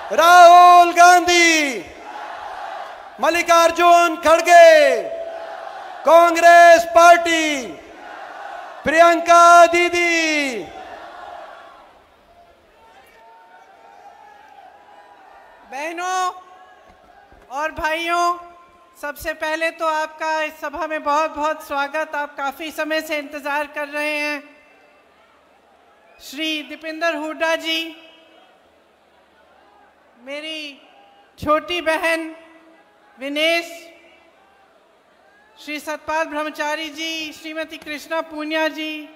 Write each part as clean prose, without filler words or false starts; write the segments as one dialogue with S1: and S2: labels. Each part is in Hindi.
S1: राहुल गांधी, मल्लिकार्जुन खड़गे, कांग्रेस पार्टी, प्रियंका दीदी।
S2: बहनों और भाइयों, सबसे पहले तो आपका इस सभा में बहुत बहुत स्वागत। आप काफ़ी समय से इंतज़ार कर रहे हैं। श्री दीपेंद्र हुड्डा जी, मेरी छोटी बहन विनेश, श्री सतपाल ब्रह्मचारी जी, श्रीमती कृष्णा पूनिया जी,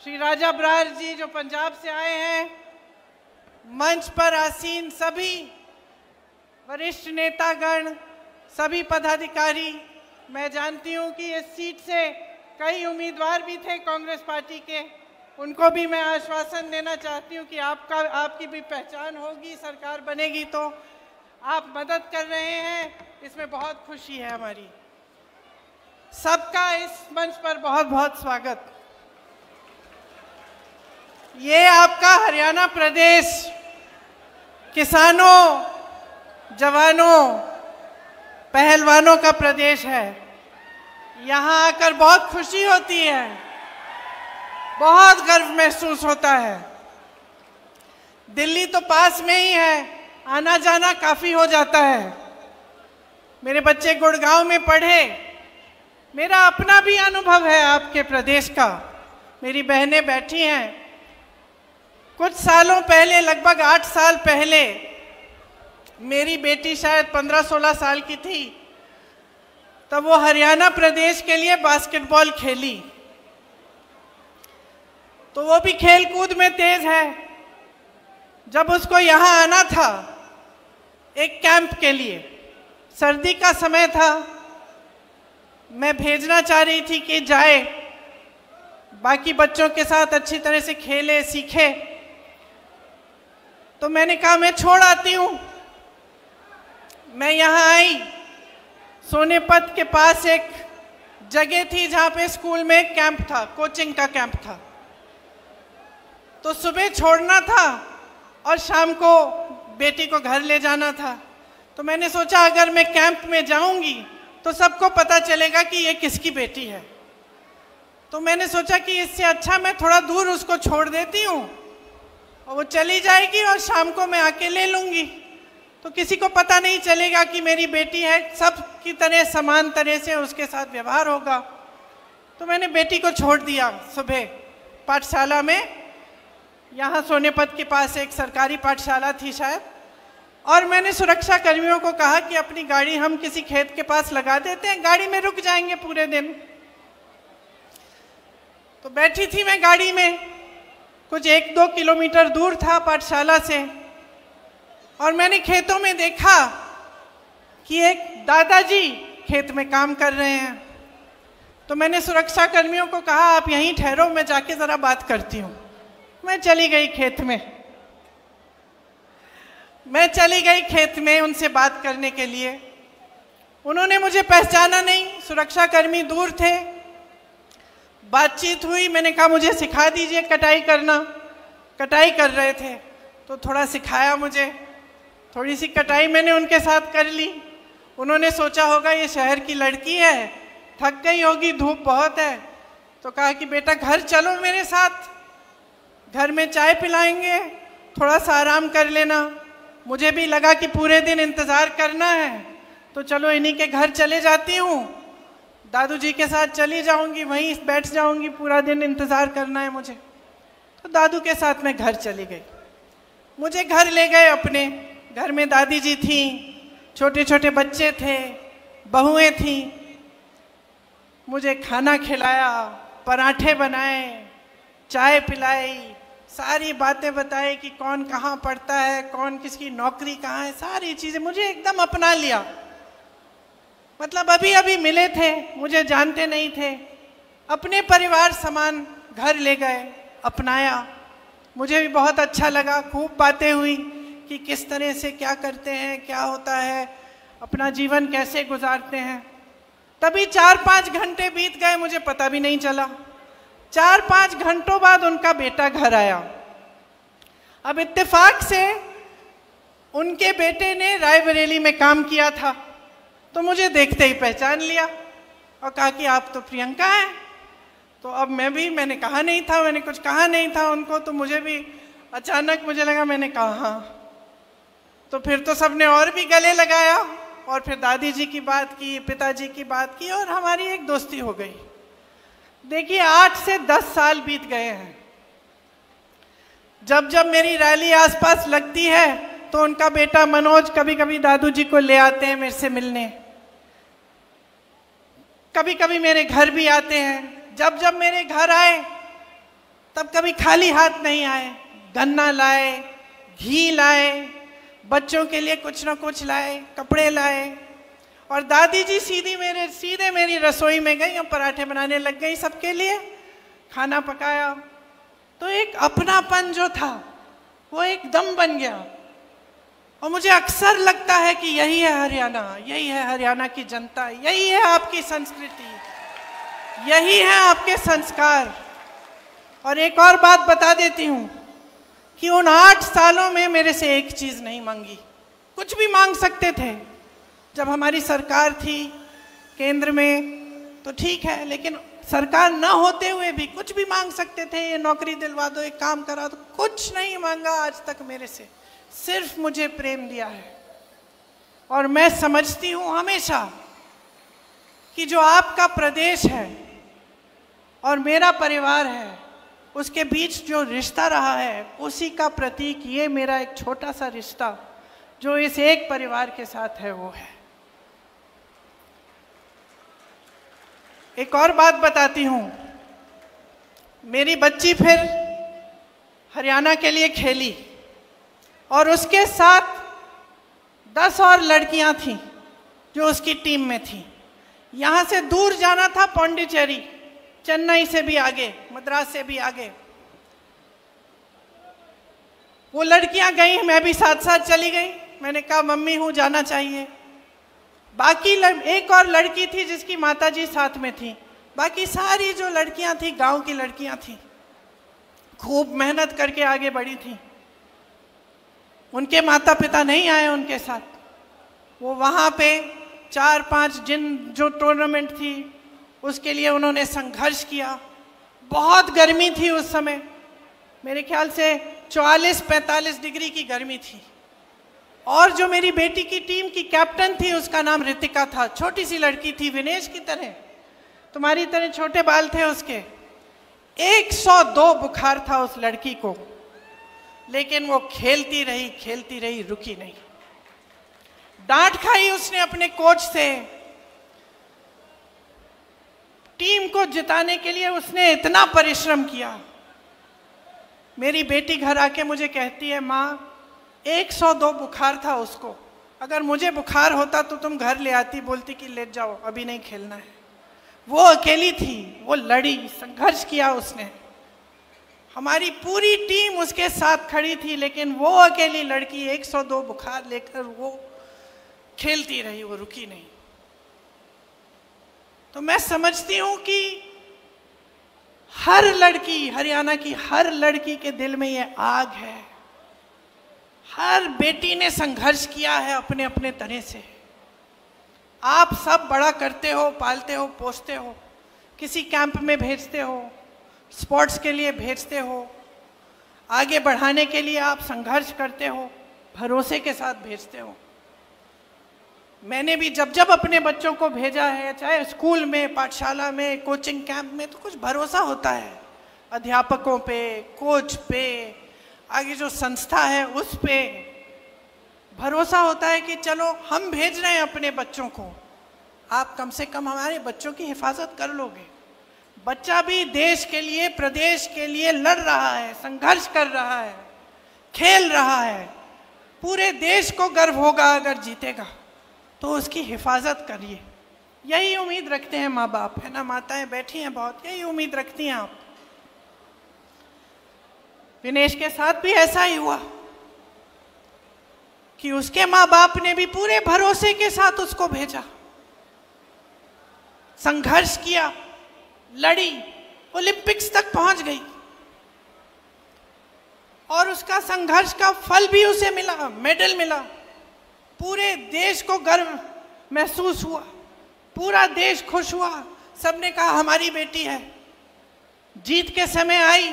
S2: श्री राजा ब्रार जी जो पंजाब से आए हैं, मंच पर आसीन सभी वरिष्ठ नेतागण, सभी पदाधिकारी। मैं जानती हूं कि इस सीट से कई उम्मीदवार भी थे कांग्रेस पार्टी के, उनको भी मैं आश्वासन देना चाहती हूं कि आपकी भी पहचान होगी, सरकार बनेगी तो आप मदद कर रहे हैं, इसमें बहुत खुशी है हमारी। सबका इस मंच पर बहुत बहुत स्वागत। ये आपका हरियाणा प्रदेश किसानों, जवानों, पहलवानों का प्रदेश है। यहाँ आकर बहुत खुशी होती है, बहुत गर्व महसूस होता है। दिल्ली तो पास में ही है, आना जाना काफ़ी हो जाता है। मेरे बच्चे गुड़गांव में पढ़े, मेरा अपना भी अनुभव है आपके प्रदेश का। मेरी बहनें बैठी हैं। कुछ सालों पहले, लगभग 8 साल पहले, मेरी बेटी शायद 15-16 साल की थी, तब वो हरियाणा प्रदेश के लिए बास्केटबॉल खेली। तो वो भी खेल कूद में तेज है। जब उसको यहाँ आना था एक कैंप के लिए, सर्दी का समय था, मैं भेजना चाह रही थी कि जाए, बाकी बच्चों के साथ अच्छी तरह से खेले, सीखे। तो मैंने कहा मैं छोड़ आती हूँ। मैं यहाँ आई, सोनेपत के पास एक जगह थी जहाँ पे स्कूल में एक कैंप था, कोचिंग का कैंप था। तो सुबह छोड़ना था और शाम को बेटी को घर ले जाना था। तो मैंने सोचा अगर मैं कैंप में जाऊंगी तो सबको पता चलेगा कि ये किसकी बेटी है। तो मैंने सोचा कि इससे अच्छा मैं थोड़ा दूर उसको छोड़ देती हूँ और वो चली जाएगी और शाम को मैं आके ले लूँगी, तो किसी को पता नहीं चलेगा कि मेरी बेटी है, सब की तरह समान तरह से उसके साथ व्यवहार होगा। तो मैंने बेटी को छोड़ दिया सुबह पाठशाला में। यहाँ सोनेपत के पास एक सरकारी पाठशाला थी शायद, और मैंने सुरक्षा कर्मियों को कहा कि अपनी गाड़ी हम किसी खेत के पास लगा देते हैं, गाड़ी में रुक जाएंगे पूरे दिन। तो बैठी थी मैं गाड़ी में, कुछ 1-2 किलोमीटर दूर था पाठशाला से, और मैंने खेतों में देखा कि एक दादाजी खेत में काम कर रहे हैं। तो मैंने सुरक्षा कर्मियों को कहा आप यहीं ठहरो, मैं जाके ज़रा बात करती हूँ। मैं चली गई खेत में उनसे बात करने के लिए। उन्होंने मुझे पहचाना नहीं, सुरक्षा कर्मी दूर थे। बातचीत हुई, मैंने कहा मुझे सिखा दीजिए कटाई करना। कटाई कर रहे थे तो थोड़ा सिखाया मुझे, थोड़ी सी कटाई मैंने उनके साथ कर ली। उन्होंने सोचा होगा ये शहर की लड़की है, थक गई होगी, धूप बहुत है, तो कहा कि बेटा घर चलो मेरे साथ, घर में चाय पिलाएंगे, थोड़ा सा आराम कर लेना। मुझे भी लगा कि पूरे दिन इंतज़ार करना है, तो चलो इन्हीं के घर चले जाती हूँ, दादू जी के साथ चली जाऊँगी, वहीं बैठ जाऊँगी, पूरा दिन इंतज़ार करना है मुझे। तो दादू के साथ मैं घर चली गई। मुझे घर ले गए अपने। घर में दादी जी थी, छोटे छोटे बच्चे थे, बहुएं थीं। मुझे खाना खिलाया, पराठे बनाए, चाय पिलाई, सारी बातें बताई कि कौन कहाँ पढ़ता है, कौन किसकी नौकरी कहाँ है, सारी चीज़ें। मुझे एकदम अपना लिया। मतलब अभी अभी मिले थे, मुझे जानते नहीं थे, अपने परिवार समान घर ले गए, अपनाया। मुझे भी बहुत अच्छा लगा। खूब बातें हुई कि किस तरह से क्या करते हैं, क्या होता है, अपना जीवन कैसे गुजारते हैं। तभी 4-5 घंटे बीत गए, मुझे पता भी नहीं चला। 4-5 घंटों बाद उनका बेटा घर आया। अब इत्तेफाक से उनके बेटे ने रायबरेली में काम किया था, तो मुझे देखते ही पहचान लिया और कहा कि आप तो प्रियंका हैं। तो अब मैंने कहा नहीं था, मैंने कुछ कहा नहीं था उनको, तो मुझे भी अचानक मुझे लगा, मैंने कहा हाँ। तो फिर तो सबने और भी गले लगाया और फिर दादी जी की बात की, पिताजी की बात की और हमारी एक दोस्ती हो गई। देखिए 8 से 10 साल बीत गए हैं। जब जब मेरी रैली आसपास लगती है तो उनका बेटा मनोज कभी कभी दादू जी को ले आते हैं मेरे से मिलने, कभी कभी मेरे घर भी आते हैं। जब जब मेरे घर आए तब कभी खाली हाथ नहीं आए, गन्ना लाए, घी लाए, बच्चों के लिए कुछ ना कुछ लाए, कपड़े लाए। और दादी जी सीधे मेरी रसोई में गई और पराठे बनाने लग गई, सबके लिए खाना पकाया। तो एक अपनापन जो था वो एकदम बन गया। और मुझे अक्सर लगता है कि यही है हरियाणा, यही है हरियाणा की जनता, यही है आपकी संस्कृति, यही है आपके संस्कार। और एक और बात बता देती हूँ कि उन 8 सालों में मेरे से एक चीज़ नहीं मांगी। कुछ भी मांग सकते थे, जब हमारी सरकार थी केंद्र में तो ठीक है, लेकिन सरकार न होते हुए भी कुछ भी मांग सकते थे, ये नौकरी दिलवा दो, एक काम करा दो। कुछ नहीं मांगा आज तक मेरे से, सिर्फ मुझे प्रेम दिया है। और मैं समझती हूँ हमेशा कि जो आपका प्रदेश है और मेरा परिवार है, उसके बीच जो रिश्ता रहा है, उसी का प्रतीक ये मेरा एक छोटा सा रिश्ता जो इस एक परिवार के साथ है वो है। एक और बात बताती हूँ, मेरी बच्ची फिर हरियाणा के लिए खेली और उसके साथ 10 और लड़कियां थीं जो उसकी टीम में थीं। यहाँ से दूर जाना था पौंडीचेरी, चेन्नई से भी आगे, मद्रास से भी आगे। वो लड़कियां गई, मैं भी साथ साथ चली गई। मैंने कहा मम्मी हूँ, जाना चाहिए। बाकी एक और लड़की थी जिसकी माताजी साथ में थी, बाकी सारी जो लड़कियां थी गांव की लड़कियां थी, खूब मेहनत करके आगे बढ़ी थी। उनके माता पिता नहीं आए उनके साथ। वो वहाँ पे 4-5 जो टूर्नामेंट थी उसके लिए उन्होंने संघर्ष किया। बहुत गर्मी थी उस समय, मेरे ख्याल से 44-45 डिग्री की गर्मी थी। और जो मेरी बेटी की टीम की कैप्टन थी उसका नाम रितिका था, छोटी सी लड़की थी, विनेश की तरह, तुम्हारी तरह छोटे बाल थे उसके। 102 बुखार था उस लड़की को, लेकिन वो खेलती रही, रुकी नहीं। डांट खाई उसने अपने कोच से। टीम को जिताने के लिए उसने इतना परिश्रम किया। मेरी बेटी घर आके मुझे कहती है, माँ 102 बुखार था उसको, अगर मुझे बुखार होता तो तुम घर ले आती, बोलती कि ले जाओ अभी नहीं खेलना है। वो अकेली थी, वो लड़ी, संघर्ष किया उसने। हमारी पूरी टीम उसके साथ खड़ी थी, लेकिन वो अकेली लड़की 102 बुखार लेकर वो खेलती रही, वो रुकी नहीं। तो मैं समझती हूँ कि हर लड़की, हरियाणा की हर लड़की के दिल में ये आग है। हर बेटी ने संघर्ष किया है अपने अपने तरह से। आप सब बड़ा करते हो, पालते हो, पोसते हो, किसी कैंप में भेजते हो, स्पोर्ट्स के लिए भेजते हो, आगे बढ़ाने के लिए आप संघर्ष करते हो, भरोसे के साथ भेजते हो। मैंने भी जब जब अपने बच्चों को भेजा है, चाहे स्कूल में, पाठशाला में, कोचिंग कैंप में, तो कुछ भरोसा होता है अध्यापकों पे, कोच पे, आगे जो संस्था है उस पे भरोसा होता है कि चलो हम भेज रहे हैं अपने बच्चों को, आप कम से कम हमारे बच्चों की हिफाजत कर लोगे। बच्चा भी देश के लिए, प्रदेश के लिए लड़ रहा है, संघर्ष कर रहा है, खेल रहा है। पूरे देश को गर्व होगा अगर जीतेगा, तो उसकी हिफाजत करिए। यही उम्मीद रखते हैं माँ बाप, है ना, माताएं बैठी हैं बहुत, यही उम्मीद रखती हैं आप। विनेश के साथ भी ऐसा ही हुआ कि उसके माँ बाप ने भी पूरे भरोसे के साथ उसको भेजा, संघर्ष किया, लड़ी, ओलंपिक्स तक पहुंच गई। और उसका संघर्ष का फल भी उसे मिला, मेडल मिला। पूरे देश को गर्व महसूस हुआ, पूरा देश खुश हुआ, सबने कहा हमारी बेटी है। जीत के समय आई,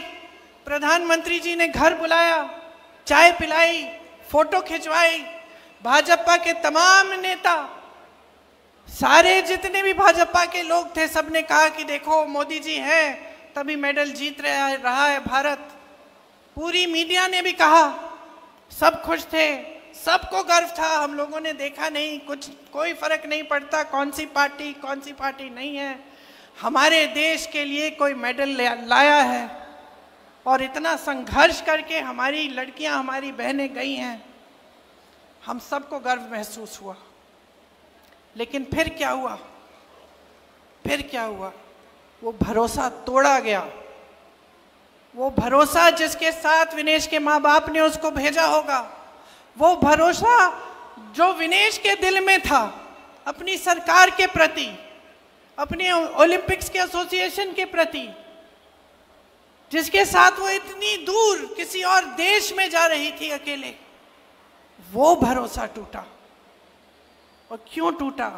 S2: प्रधानमंत्री जी ने घर बुलाया, चाय पिलाई, फोटो खिंचवाई। भाजपा के तमाम नेता, सारे जितने भी भाजपा के लोग थे, सबने कहा कि देखो मोदी जी हैं तभी मेडल जीत रहा है भारत। पूरी मीडिया ने भी कहा, सब खुश थे, सबको गर्व था। हम लोगों ने देखा नहीं, कोई फर्क नहीं पड़ता कौन सी पार्टी नहीं है, हमारे देश के लिए कोई मेडल लाया है। और इतना संघर्ष करके हमारी लड़कियां, हमारी बहनें गई हैं, हम सबको गर्व महसूस हुआ। लेकिन फिर क्या हुआ? वो भरोसा तोड़ा गया। वो भरोसा जिसके साथ विनेश के माँ बाप ने उसको भेजा होगा, वो भरोसा जो विनेश के दिल में था अपनी सरकार के प्रति, अपने ओलंपिक्स के एसोसिएशन के प्रति, जिसके साथ वो इतनी दूर किसी और देश में जा रही थी अकेले, वो भरोसा टूटा। और क्यों टूटा?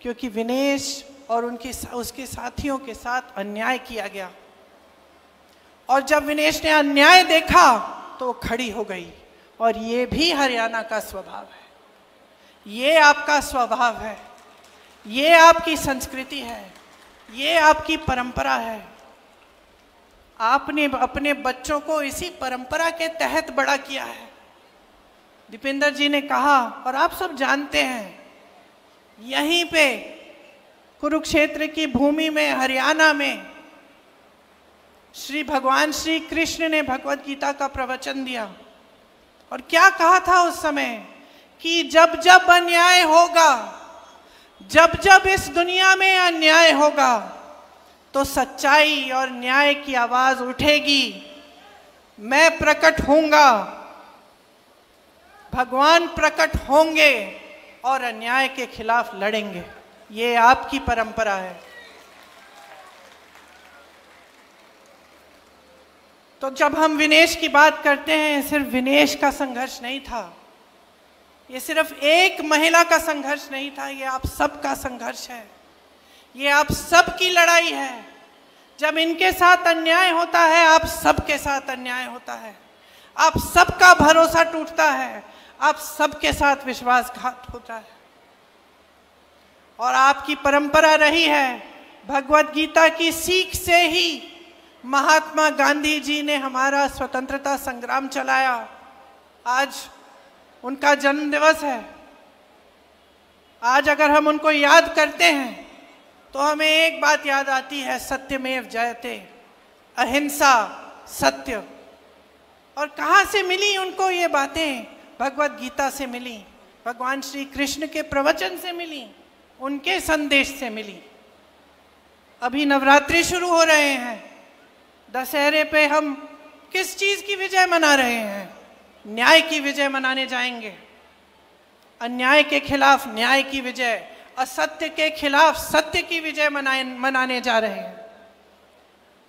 S2: क्योंकि विनेश और उसके साथियों के साथ अन्याय किया गया। और जब विनेश ने अन्याय देखा तो खड़ी हो गई। और ये भी हरियाणा का स्वभाव है, ये आपका स्वभाव है, ये आपकी संस्कृति है, ये आपकी परंपरा है। आपने अपने बच्चों को इसी परंपरा के तहत बड़ा किया है। दीपेंद्र जी ने कहा, और आप सब जानते हैं, यहीं पे कुरुक्षेत्र की भूमि में, हरियाणा में, भगवान श्री कृष्ण ने भगवत गीता का प्रवचन दिया। और क्या कहा था उस समय कि जब जब अन्याय होगा, जब जब इस दुनिया में अन्याय होगा, तो सच्चाई और न्याय की आवाज उठेगी। मैं प्रकट होऊंगा, भगवान प्रकट होंगे और अन्याय के खिलाफ लड़ेंगे। ये आपकी परंपरा है। तो जब हम विनेश की बात करते हैं, सिर्फ विनेश का संघर्ष नहीं था, ये सिर्फ एक महिला का संघर्ष नहीं था, ये आप सबका संघर्ष है, ये आप सबकी लड़ाई है। जब इनके साथ अन्याय होता है, आप सबके साथ अन्याय होता है, आप सबका भरोसा टूटता है, आप सबके साथ विश्वासघात होता है। और आपकी परंपरा रही है, भगवत गीता की सीख से ही महात्मा गांधी जी ने हमारा स्वतंत्रता संग्राम चलाया। आज उनका जन्म दिवस है। आज अगर हम उनको याद करते हैं तो हमें एक बात याद आती है, सत्यमेव जयते, अहिंसा, सत्य। और कहाँ से मिली उनको ये बातें? भगवत गीता से मिली, भगवान श्री कृष्ण के प्रवचन से मिली, उनके संदेश से मिली। अभी नवरात्रि शुरू हो रहे हैं, दशहरे पे हम किस चीज की विजय मना रहे हैं? न्याय की विजय मनाने जाएंगे। अन्याय के खिलाफ न्याय की विजय, असत्य के खिलाफ सत्य की विजय मनाने जा रहे हैं।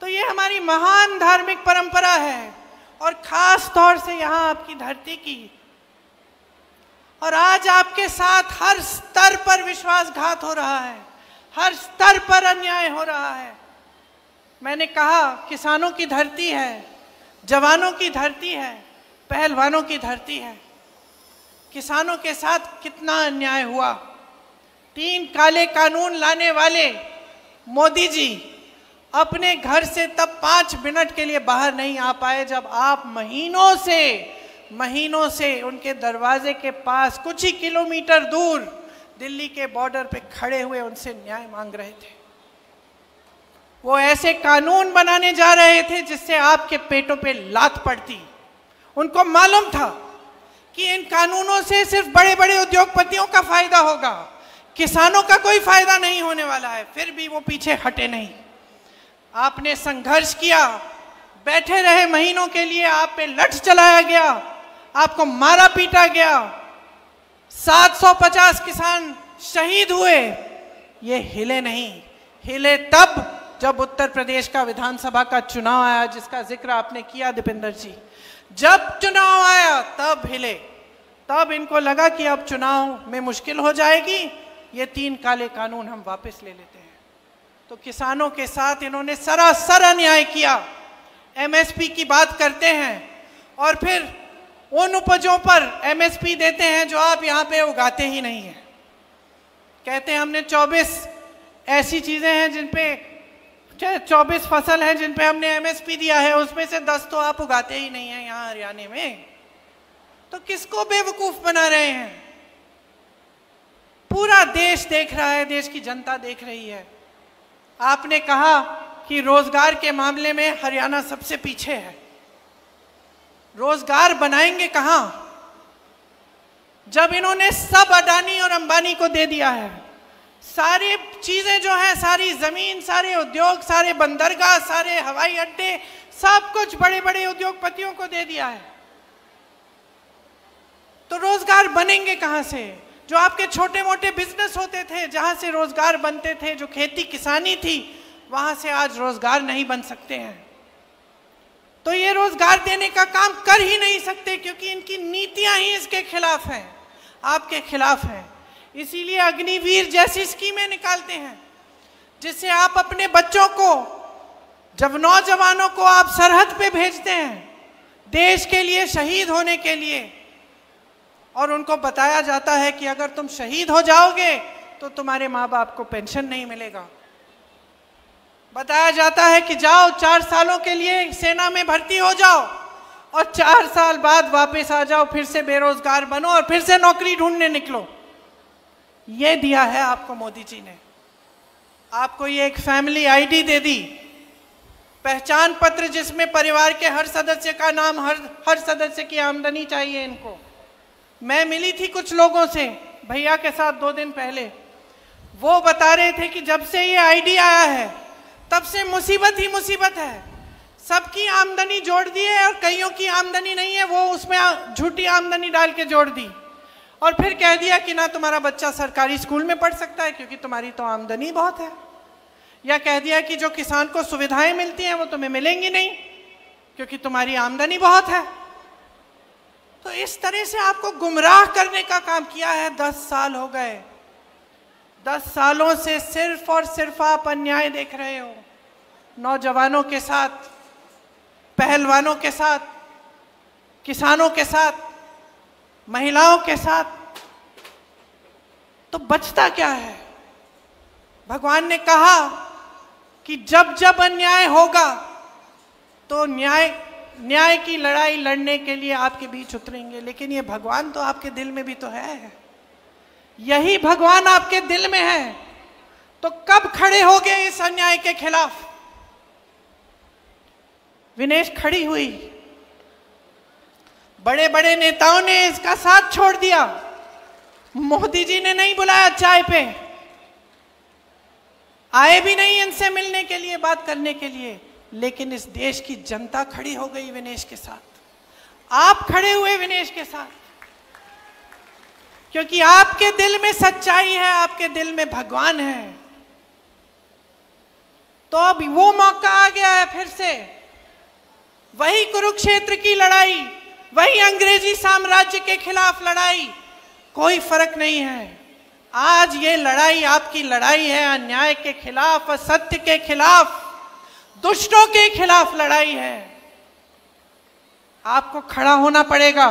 S2: तो ये हमारी महान धार्मिक परंपरा है, और खास तौर से यहाँ आपकी धरती की। और आज आपके साथ हर स्तर पर विश्वासघात हो रहा है, हर स्तर पर अन्याय हो रहा है। मैंने कहा, किसानों की धरती है, जवानों की धरती है, पहलवानों की धरती है। किसानों के साथ कितना अन्याय हुआ। 3 काले कानून लाने वाले मोदी जी अपने घर से तब 5 मिनट के लिए बाहर नहीं आ पाए, जब आप महीनों से उनके दरवाजे के पास कुछ ही किलोमीटर दूर दिल्ली के बॉर्डर पे खड़े हुए उनसे न्याय मांग रहे थे। वो ऐसे कानून बनाने जा रहे थे जिससे आपके पेटों पे लात पड़ती। उनको मालूम था कि इन कानूनों से सिर्फ बड़े बड़े उद्योगपतियों का फायदा होगा, किसानों का कोई फायदा नहीं होने वाला है। फिर भी वो पीछे हटे नहीं। आपने संघर्ष किया, बैठे रहे महीनों के लिए, आप पे लठ चलाया गया, आपको मारा पीटा गया, 750 किसान शहीद हुए। ये हिले नहीं, हिले तब जब उत्तर प्रदेश का विधानसभा का चुनाव आया, जिसका जिक्र आपने किया दीपेंद्र जी, जब चुनाव आया तब हिले, तब इनको लगा कि अब चुनाव में मुश्किल हो जाएगी, ये 3 काले कानून हम वापस ले लेते हैं। तो किसानों के साथ इन्होंने सरासर अन्याय किया। एमएसपी की बात करते हैं और फिर उन उपजों पर एमएसपी देते हैं जो आप यहाँ पे उगाते ही नहीं हैं। कहते हैं हमने 24 ऐसी चीजें हैं जिन पे 24 फसल हैं जिन पे हमने एमएसपी दिया है, उसमें से 10 तो आप उगाते ही नहीं हैं यहाँ हरियाणा में। तो किसको बेवकूफ बना रहे हैं? पूरा देश देख रहा है, देश की जनता देख रही है। आपने कहा कि रोजगार के मामले में हरियाणा सबसे पीछे है। रोजगार बनाएंगे कहां जब इन्होंने सब अडानी और अंबानी को दे दिया है? सारी चीजें जो है, सारी जमीन, सारे उद्योग, सारे बंदरगाह, सारे हवाई अड्डे, सब कुछ बड़े बड़े उद्योगपतियों को दे दिया है। तो रोजगार बनेंगे कहां से? जो आपके छोटे मोटे बिजनेस होते थे, जहां से रोजगार बनते थे, जो खेती किसानी थी, वहां से आज रोजगार नहीं बन सकते हैं। तो ये रोजगार देने का काम कर ही नहीं सकते, क्योंकि इनकी नीतियां ही इसके खिलाफ हैं, आपके खिलाफ हैं। इसीलिए अग्निवीर जैसी स्कीमें निकालते हैं, जिससे आप अपने बच्चों को, जब नौजवानों को आप सरहद पे भेजते हैं देश के लिए शहीद होने के लिए, और उनको बताया जाता है कि अगर तुम शहीद हो जाओगे तो तुम्हारे माँ बाप को पेंशन नहीं मिलेगा। बताया जाता है कि जाओ 4 सालों के लिए सेना में भर्ती हो जाओ और 4 साल बाद वापस आ जाओ, फिर से बेरोजगार बनो और फिर से नौकरी ढूंढने निकलो। ये दिया है आपको मोदी जी ने। आपको ये एक फैमिली आईडी दे दी, पहचान पत्र, जिसमें परिवार के हर सदस्य का नाम, हर सदस्य की आमदनी चाहिए इनको। मैं मिली थी कुछ लोगों से भैया के साथ 2 दिन पहले, वो बता रहे थे कि जब से ये आईडी आया है तब से मुसीबत ही मुसीबत है। सबकी आमदनी जोड़ दी है और कईयों की आमदनी नहीं है, वो उसमें झूठी आमदनी डाल के जोड़ दी और फिर कह दिया कि ना तुम्हारा बच्चा सरकारी स्कूल में पढ़ सकता है क्योंकि तुम्हारी तो आमदनी बहुत है, या कह दिया कि जो किसान को सुविधाएं मिलती हैं वो तुम्हें मिलेंगी नहीं क्योंकि तुम्हारी आमदनी बहुत है। तो इस तरह से आपको गुमराह करने का काम किया है। 10 साल हो गए, 10 सालों से सिर्फ और सिर्फ आप अन्याय देख रहे हो, नौजवानों के साथ, पहलवानों के साथ, किसानों के साथ, महिलाओं के साथ। तो बचता क्या है? भगवान ने कहा कि जब जब अन्याय होगा तो न्याय की लड़ाई लड़ने के लिए आपके बीच उतरेंगे। लेकिन ये भगवान तो आपके दिल में भी तो है, यही भगवान आपके दिल में है, तो कब खड़े होगे इस अन्याय के खिलाफ? विनेश खड़ी हुई, बड़े बड़े नेताओं ने इसका साथ छोड़ दिया, मोदी जी ने नहीं बुलाया चाय पे, आए भी नहीं इनसे मिलने के लिए, बात करने के लिए, लेकिन इस देश की जनता खड़ी हो गई विनेश के साथ। आप खड़े हुए विनेश के साथ क्योंकि आपके दिल में सच्चाई है, आपके दिल में भगवान है। तो अब वो मौका आ गया है, फिर से वही कुरुक्षेत्र की लड़ाई, वही अंग्रेजी साम्राज्य के खिलाफ लड़ाई, कोई फर्क नहीं है। आज ये लड़ाई आपकी लड़ाई है, अन्याय के खिलाफ, असत्य के खिलाफ, दुष्टों के खिलाफ लड़ाई है। आपको खड़ा होना पड़ेगा,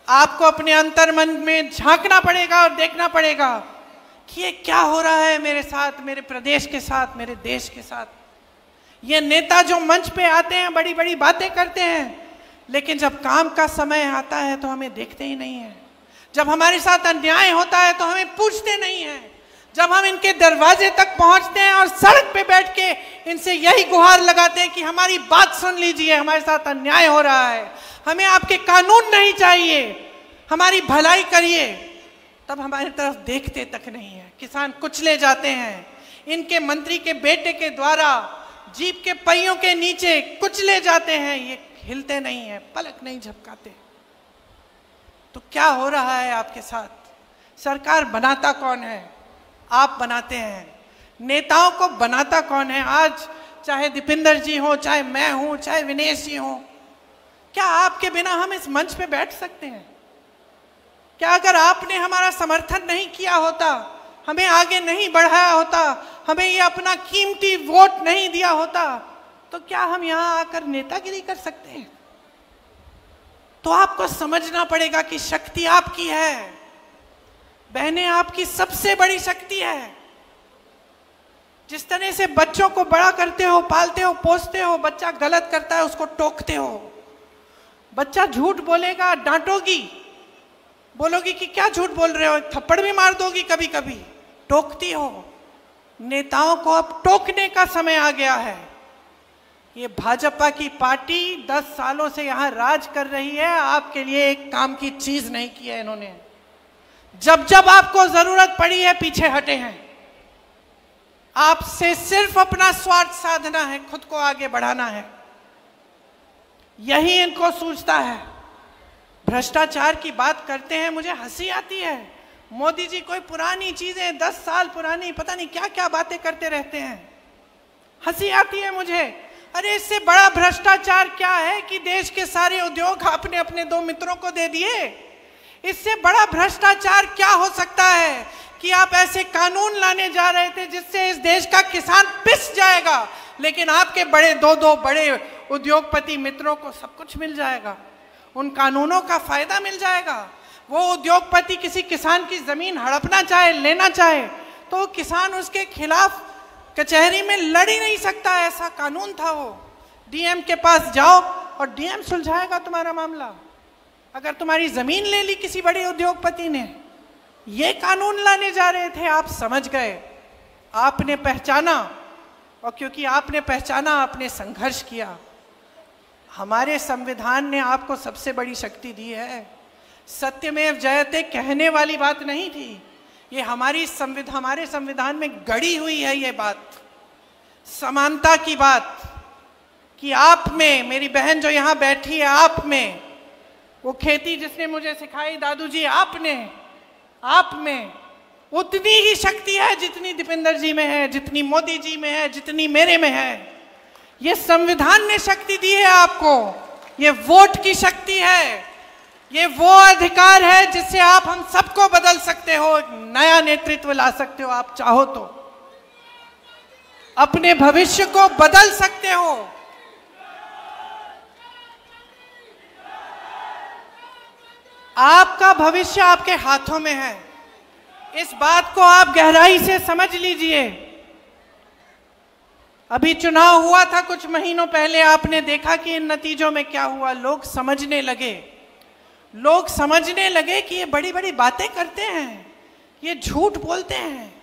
S2: आपको अपने अंतर्मन में झांकना पड़ेगा और देखना पड़ेगा कि ये क्या हो रहा है मेरे साथ, मेरे प्रदेश के साथ, मेरे देश के साथ। ये नेता जो मंच पे आते हैं, बड़ी बड़ी बातें करते हैं, लेकिन जब काम का समय आता है तो हमें देखते ही नहीं है। जब हमारे साथ अन्याय होता है तो हमें पूछते नहीं हैं। जब हम इनके दरवाजे तक पहुंचते हैं और सड़क पे बैठ के इनसे यही गुहार लगाते हैं कि हमारी बात सुन लीजिए, हमारे साथ अन्याय हो रहा है, हमें आपके कानून नहीं चाहिए, हमारी भलाई करिए, तब हमारी तरफ देखते तक नहीं है। किसान कुचले जाते हैं, इनके मंत्री के बेटे के द्वारा जीप के पहियों के नीचे कुचले जाते हैं, ये हिलते नहीं है, पलक नहीं झपकाते। तो क्या हो रहा है आपके साथ? सरकार बनाता कौन है? आप बनाते हैं। नेताओं को बनाता कौन है? आज चाहे दीपिंदर जी हो, चाहे मैं हूं, चाहे विनेश जी हो, क्या आपके बिना हम इस मंच पे बैठ सकते हैं? क्या अगर आपने हमारा समर्थन नहीं किया होता, हमें आगे नहीं बढ़ाया होता, हमें ये अपना कीमती वोट नहीं दिया होता, तो क्या हम यहां आकर नेतागिरी कर सकते हैं? तो आपको समझना पड़ेगा कि शक्ति आपकी है, बहनें, आपकी सबसे बड़ी शक्ति है। जिस तरह से बच्चों को बड़ा करते हो, पालते हो, पोसते हो, बच्चा गलत करता है उसको टोकते हो, बच्चा झूठ बोलेगा डांटोगी, बोलोगी कि क्या झूठ बोल रहे हो, थप्पड़ भी मार दोगी, कभी कभी टोकती हो। नेताओं को अब टोकने का समय आ गया है। ये भाजपा की पार्टी 10 सालों से यहां राज कर रही है, आपके लिए एक काम की चीज नहीं की है इन्होंने। जब जब आपको जरूरत पड़ी है पीछे हटे हैं। आपसे सिर्फ अपना स्वार्थ साधना है, खुद को आगे बढ़ाना है, यही इनको सूझता है। भ्रष्टाचार की बात करते हैं, मुझे हंसी आती है। मोदी जी कोई पुरानी चीजें, 10 साल पुरानी पता नहीं क्या क्या बातें करते रहते हैं, हंसी आती है मुझे। अरे इससे बड़ा भ्रष्टाचार क्या है कि देश के सारे उद्योग आपने अपने 2 मित्रों को दे दिए? इससे बड़ा भ्रष्टाचार क्या हो सकता है कि आप ऐसे कानून लाने जा रहे थे जिससे इस देश का किसान पिस जाएगा, लेकिन आपके बड़े 2 बड़े उद्योगपति मित्रों को सब कुछ मिल जाएगा, उन कानूनों का फायदा मिल जाएगा। वो उद्योगपति किसी किसान की जमीन हड़पना चाहे, लेना चाहे, तो किसान उसके खिलाफ कचहरी में लड़ ही नहीं सकता, ऐसा कानून था वो। डीएम के पास जाओ और डीएम सुलझाएगा तुम्हारा मामला। अगर तुम्हारी जमीन ले ली किसी बड़े उद्योगपति ने, ये कानून लाने जा रहे थे, आप समझ गए, आपने पहचाना, और क्योंकि आपने पहचाना आपने संघर्ष किया। हमारे संविधान ने आपको सबसे बड़ी शक्ति दी है। सत्यमेव जयते कहने वाली बात नहीं थी, ये हमारे संविधान में गढ़ी हुई है ये बात, समानता की बात, कि आप में, मेरी बहन जो यहाँ बैठी है, आप में वो खेती जिसने मुझे सिखाई दादू जी, आप में उतनी ही शक्ति है जितनी दीपिंदर जी में है, जितनी मोदी जी में है, जितनी मेरे में है। ये संविधान ने शक्ति दी है आपको, ये वोट की शक्ति है, ये वो अधिकार है जिससे आप हम सबको बदल सकते हो, नया नेतृत्व ला सकते हो। आप चाहो तो अपने भविष्य को बदल सकते हो। आपका भविष्य आपके हाथों में है, इस बात को आप गहराई से समझ लीजिए। अभी चुनाव हुआ था कुछ महीनों पहले, आपने देखा कि इन नतीजों में क्या हुआ। लोग समझने लगे कि ये बड़ी बड़ी बातें करते हैं, ये झूठ बोलते हैं,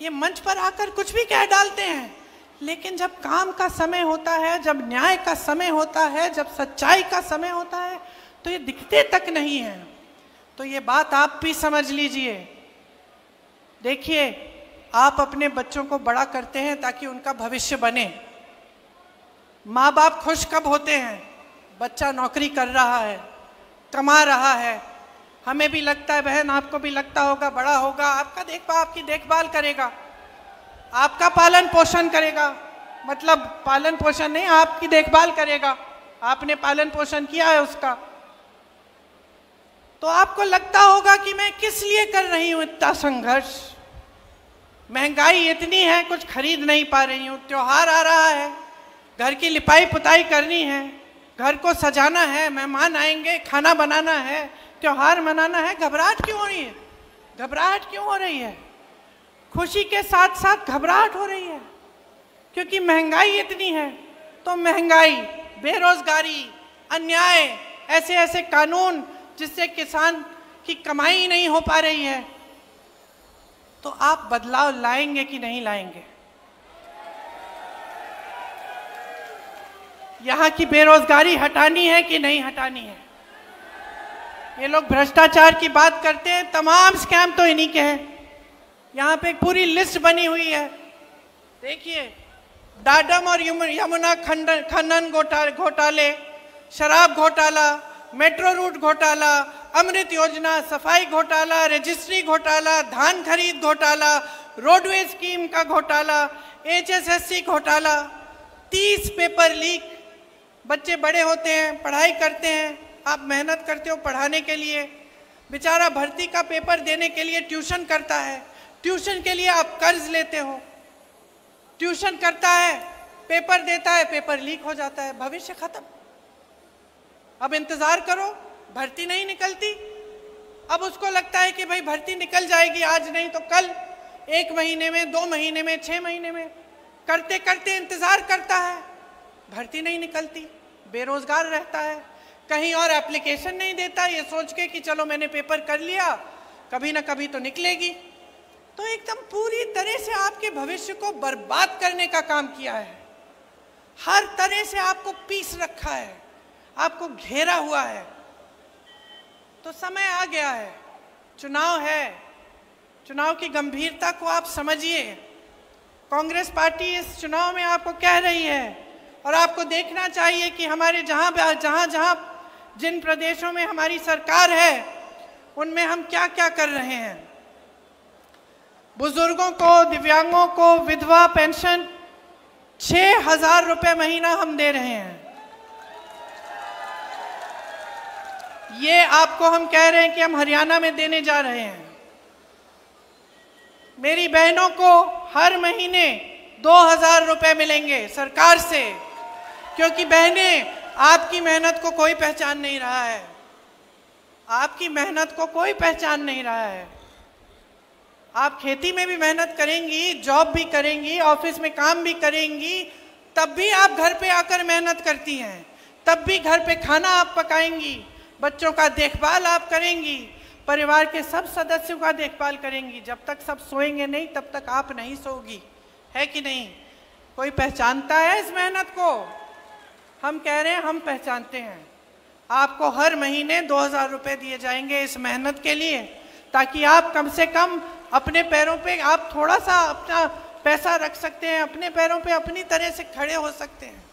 S2: ये मंच पर आकर कुछ भी कह डालते हैं, लेकिन जब काम का समय होता है, जब न्याय का समय होता है, जब सच्चाई का समय होता है, तो ये दिखते तक नहीं है। तो ये बात आप भी समझ लीजिए। देखिए, आप अपने बच्चों को बड़ा करते हैं ताकि उनका भविष्य बने। माँ बाप खुश कब होते हैं? बच्चा नौकरी कर रहा है, कमा रहा है, हमें भी लगता है, बहन आपको भी लगता होगा, बड़ा होगा, आपकी देखभाल करेगा, आपका पालन पोषण करेगा, मतलब पालन पोषण नहीं, आपकी देखभाल करेगा, आपने पालन पोषण किया है उसका, तो आपको लगता होगा कि मैं किस लिए कर रही हूं इतना संघर्ष, महंगाई इतनी है, कुछ खरीद नहीं पा रही हूं, त्योहार आ रहा है, घर की लिपाई पुताई करनी है, घर को सजाना है, मेहमान आएंगे, खाना बनाना है, त्योहार मनाना है। घबराहट क्यों हो रही है? घबराहट क्यों हो रही है? खुशी के साथ साथ घबराहट हो रही है, क्योंकि महंगाई इतनी है। तो महंगाई, बेरोजगारी, अन्याय, ऐसे ऐसे कानून जिससे किसान की कमाई नहीं हो पा रही है, तो आप बदलाव लाएंगे कि नहीं लाएंगे? यहाँ की बेरोजगारी हटानी है कि नहीं हटानी है? ये लोग भ्रष्टाचार की बात करते हैं, तमाम स्कैम तो इन्हीं के हैं। यहाँ पे एक पूरी लिस्ट बनी हुई है, देखिए, डाडम और यमुना खनन घोटाले, शराब घोटाला, मेट्रो रूट घोटाला, अमृत योजना, सफाई घोटाला, रजिस्ट्री घोटाला, धान खरीद घोटाला, रोडवेज स्कीम का घोटाला, HSSC घोटाला, 30 पेपर लीक। बच्चे बड़े होते हैं, पढ़ाई करते हैं, आप मेहनत करते हो पढ़ाने के लिए, बेचारा भर्ती का पेपर देने के लिए ट्यूशन करता है, ट्यूशन के लिए आप कर्ज लेते हो, ट्यूशन करता है, पेपर देता है, पेपर लीक हो जाता है, भविष्य खत्म। अब इंतजार करो, भर्ती नहीं निकलती। अब उसको लगता है कि भाई भर्ती निकल जाएगी, आज नहीं तो कल, 1 महीने में, 2 महीने में, 6 महीने में, करते करते इंतजार करता है, भर्ती नहीं निकलती, बेरोजगार रहता है, कहीं और एप्लीकेशन नहीं देता, ये सोच के कि चलो मैंने पेपर कर लिया, कभी ना कभी तो निकलेगी। तो एकदम पूरी तरह से आपके भविष्य को बर्बाद करने का काम किया है, हर तरह से आपको पीस रखा है, आपको घेरा हुआ है। तो समय आ गया है, चुनाव है, चुनाव की गंभीरता को आप समझिए। कांग्रेस पार्टी इस चुनाव में आपको कह रही है, और आपको देखना चाहिए कि हमारे जहां जिन प्रदेशों में हमारी सरकार है उनमें हम क्या क्या कर रहे हैं। बुजुर्गों को, दिव्यांगों को विधवा पेंशन 6,000 रुपये महीना हम दे रहे हैं। ये आपको हम कह रहे हैं कि हम हरियाणा में देने जा रहे हैं। मेरी बहनों को हर महीने 2,000 रुपये मिलेंगे सरकार से, क्योंकि बहनें, आपकी मेहनत को कोई पहचान नहीं रहा है, आपकी मेहनत को कोई पहचान नहीं रहा है। आप खेती में भी मेहनत करेंगी, जॉब भी करेंगी, ऑफिस में काम भी करेंगी, तब भी आप घर पे आकर मेहनत करती हैं, तब भी घर पे खाना आप पकाएंगी, बच्चों का देखभाल आप करेंगी, परिवार के सब सदस्यों का देखभाल करेंगी। जब तक सब सोएंगे नहीं तब तक आप नहीं सोगी, है कि नहीं? कोई पहचानता है इस मेहनत को? हम कह रहे हैं, हम पहचानते हैं। आपको हर महीने 2,000 रुपये दिए जाएंगे इस मेहनत के लिए, ताकि आप कम से कम अपने पैरों पे आप थोड़ा सा अपना पैसा रख सकते हैं, अपने पैरों पे अपनी तरह से खड़े हो सकते हैं।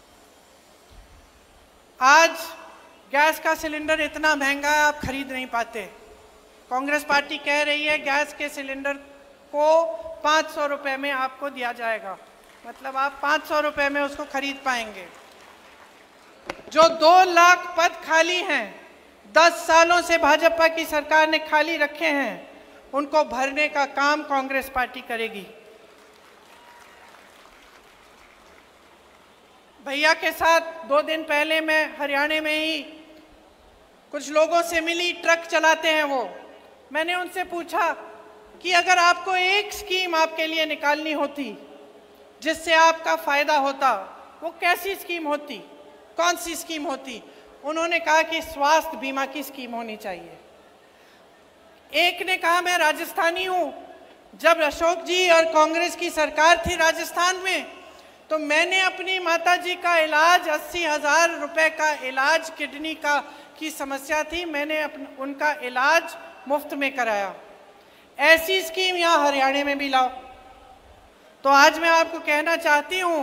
S2: आज गैस का सिलेंडर इतना महंगा है, आप खरीद नहीं पाते। कांग्रेस पार्टी कह रही है गैस के सिलेंडर को 500 रुपये में आपको दिया जाएगा, मतलब आप 500 रुपये में उसको खरीद पाएंगे। जो 2 लाख पद खाली हैं, 10 सालों से भाजपा की सरकार ने खाली रखे हैं, उनको भरने का काम कांग्रेस पार्टी करेगी। भैया के साथ 2 दिन पहले मैं हरियाणा में ही कुछ लोगों से मिली, ट्रक चलाते हैं वो। मैंने उनसे पूछा कि अगर आपको एक स्कीम आपके लिए निकालनी होती जिससे आपका फायदा होता, वो कैसी स्कीम होती, कौन सी स्कीम होती? उन्होंने कहा कि स्वास्थ्य बीमा की स्कीम होनी चाहिए। एक ने कहा मैं राजस्थानी हूँ, जब अशोक जी और कांग्रेस की सरकार थी राजस्थान में, तो मैंने अपनी माताजी का इलाज 80,000 रुपये का इलाज, किडनी का की समस्या थी, मैंने उनका इलाज मुफ्त में कराया। ऐसी स्कीम यहाँ हरियाणा में भी लाओ। तो आज मैं आपको कहना चाहती हूँ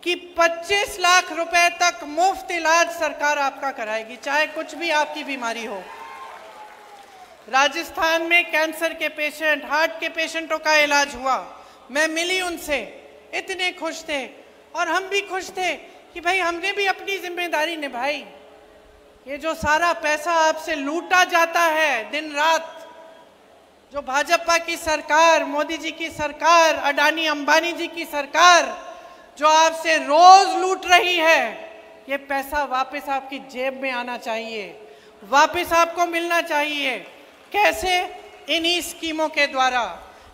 S2: कि 25 लाख रुपए तक मुफ्त इलाज सरकार आपका कराएगी, चाहे कुछ भी आपकी बीमारी हो। राजस्थान में कैंसर के पेशेंट, हार्ट के पेशेंटों का इलाज हुआ, मैं मिली उनसे, इतने खुश थे, और हम भी खुश थे कि भाई हमने भी अपनी जिम्मेदारी निभाई। ये जो सारा पैसा आपसे लूटा जाता है दिन रात, जो भाजपा की सरकार, मोदी जी की सरकार, अडानी अंबानी जी की सरकार जो आपसे रोज लूट रही है, ये पैसा वापस आपकी जेब में आना चाहिए, वापस आपको मिलना चाहिए। कैसे? इन्हीं स्कीमों के द्वारा।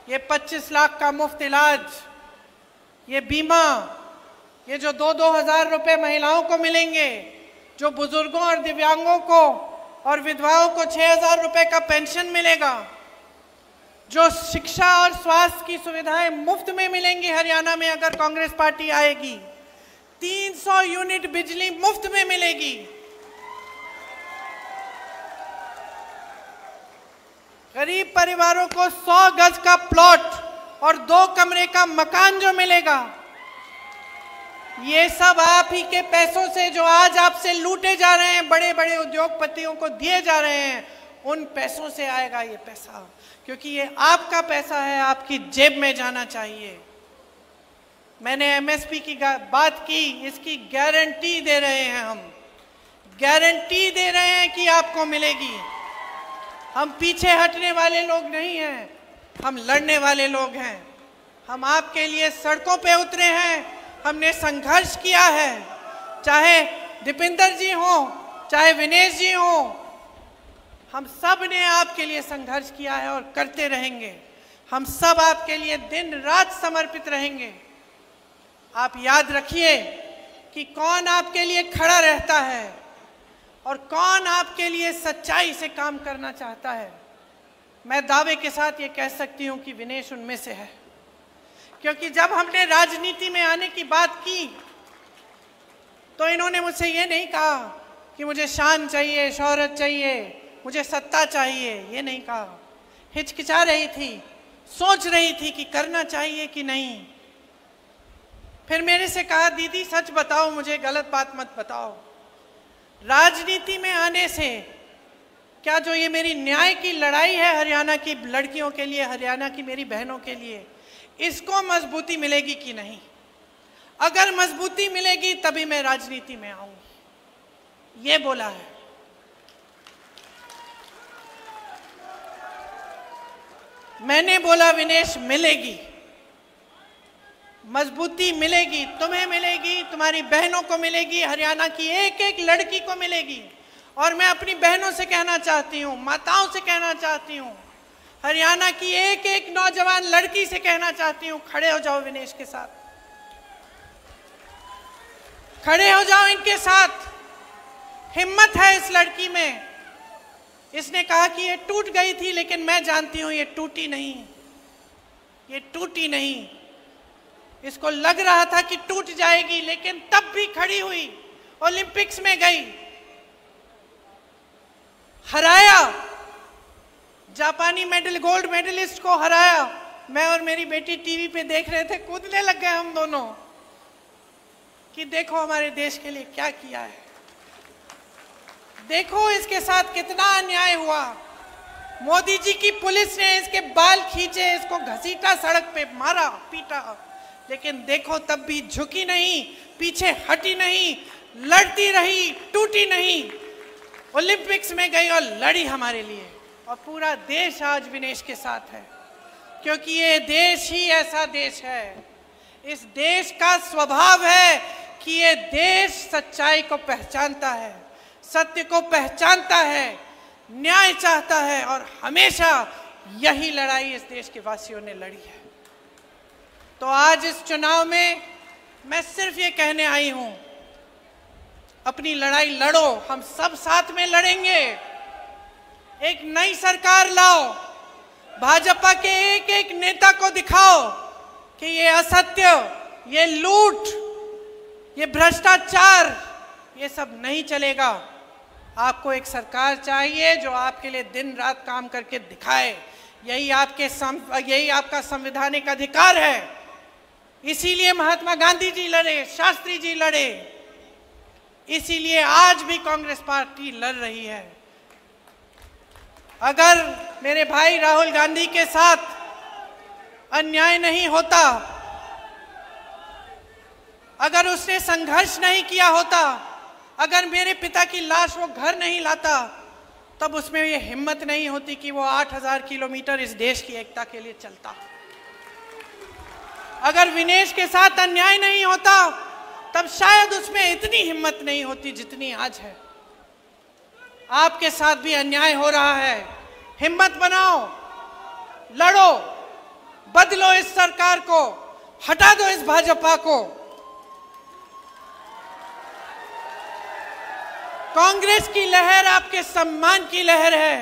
S2: ये 25 लाख का मुफ्त इलाज, ये बीमा, ये जो 2-2 हज़ार रुपये महिलाओं को मिलेंगे, जो बुजुर्गों और दिव्यांगों को और विधवाओं को 6,000 रुपये का पेंशन मिलेगा, जो शिक्षा और स्वास्थ्य की सुविधाएं मुफ्त में मिलेंगी हरियाणा में अगर कांग्रेस पार्टी आएगी, 300 यूनिट बिजली मुफ्त में मिलेगी, गरीब परिवारों को 100 गज का प्लॉट और 2 कमरे का मकान जो मिलेगा, ये सब आप ही के पैसों से जो आज आपसे लूटे जा रहे हैं, बड़े बड़े उद्योगपतियों को दिए जा रहे हैं, उन पैसों से आएगा ये पैसा, क्योंकि ये आपका पैसा है, आपकी जेब में जाना चाहिए। मैंने एमएसपी की बात की, इसकी गारंटी दे रहे हैं हम, गारंटी दे रहे हैं कि आपको मिलेगी। हम पीछे हटने वाले लोग नहीं हैं, हम लड़ने वाले लोग हैं। हम आपके लिए सड़कों पे उतरे हैं, हमने संघर्ष किया है, चाहे दीपेंद्र जी हो, चाहे विनेश जी हो, हम सब ने आपके लिए संघर्ष किया है और करते रहेंगे। हम सब आपके लिए दिन रात समर्पित रहेंगे। आप याद रखिए कि कौन आपके लिए खड़ा रहता है और कौन आपके लिए सच्चाई से काम करना चाहता है। मैं दावे के साथ ये कह सकती हूँ कि विनेश उनमें से है, क्योंकि जब हमने राजनीति में आने की बात की तो इन्होंने मुझसे ये नहीं कहा कि मुझे शान चाहिए, शोहरत चाहिए, मुझे सत्ता चाहिए, ये नहीं कहा। हिचकिचा रही थी, सोच रही थी कि करना चाहिए कि नहीं। फिर मेरे से कहा, दीदी सच बताओ, मुझे गलत बात मत बताओ। राजनीति में आने से क्या जो ये मेरी न्याय की लड़ाई है हरियाणा की लड़कियों के लिए, हरियाणा की मेरी बहनों के लिए, इसको मजबूती मिलेगी कि नहीं? अगर मजबूती मिलेगी तभी मैं राजनीति में आऊंगी, ये बोला है। मैंने बोला विनेश मिलेगी, मजबूती मिलेगी, तुम्हें मिलेगी, तुम्हारी बहनों को मिलेगी, हरियाणा की एक एक लड़की को मिलेगी। और मैं अपनी बहनों से कहना चाहती हूँ, माताओं से कहना चाहती हूँ, हरियाणा की एक एक नौजवान लड़की से कहना चाहती हूँ, खड़े हो जाओ विनेश के साथ, खड़े हो जाओ इनके साथ। हिम्मत है इस लड़की में। इसने कहा कि ये टूट गई थी, लेकिन मैं जानती हूँ ये टूटी नहीं, ये टूटी नहीं। इसको लग रहा था कि टूट जाएगी, लेकिन तब भी खड़ी हुई, ओलंपिक्स में गई, हराया, जापानी गोल्ड मेडलिस्ट को हराया। मैं और मेरी बेटी टीवी पे देख रहे थे, कूदने लग गए हम दोनों कि देखो हमारे देश के लिए क्या किया है, देखो इसके साथ कितना अन्याय हुआ। मोदी जी की पुलिस ने इसके बाल खींचे, इसको घसीटा, सड़क पे मारा, पीटा, लेकिन देखो तब भी झुकी नहीं, पीछे हटी नहीं, लड़ती रही, टूटी नहीं, ओलंपिक्स में गई और लड़ी हमारे लिए। और पूरा देश आज विनेश के साथ है, क्योंकि ये देश ही ऐसा देश है। इस देश का स्वभाव है कि ये देश सच्चाई को पहचानता है, सत्य को पहचानता है, न्याय चाहता है, और हमेशा यही लड़ाई इस देश के वासियों ने लड़ी है। तो आज इस चुनाव में मैं सिर्फ ये कहने आई हूं, अपनी लड़ाई लड़ो, हम सब साथ में लड़ेंगे। एक नई सरकार लाओ, भाजपा के एक एक नेता को दिखाओ कि ये असत्य, ये लूट, ये भ्रष्टाचार, ये सब नहीं चलेगा। आपको एक सरकार चाहिए जो आपके लिए दिन रात काम करके दिखाए। यही आपका संवैधानिक अधिकार है। इसीलिए महात्मा गांधी जी लड़े, शास्त्री जी लड़े, इसीलिए आज भी कांग्रेस पार्टी लड़ रही है। अगर मेरे भाई राहुल गांधी के साथ अन्याय नहीं होता, अगर उसने संघर्ष नहीं किया होता, अगर मेरे पिता की लाश वो घर नहीं लाता, तब उसमें ये हिम्मत नहीं होती कि वो 8000 किलोमीटर इस देश की एकता के लिए चलता। अगर विनेश के साथ अन्याय नहीं होता, तब शायद उसमें इतनी हिम्मत नहीं होती जितनी आज है। आपके साथ भी अन्याय हो रहा है, हिम्मत बनाओ, लड़ो, बदलो इस सरकार को, हटा दो इस भाजपा को। कांग्रेस की लहर आपके सम्मान की लहर है।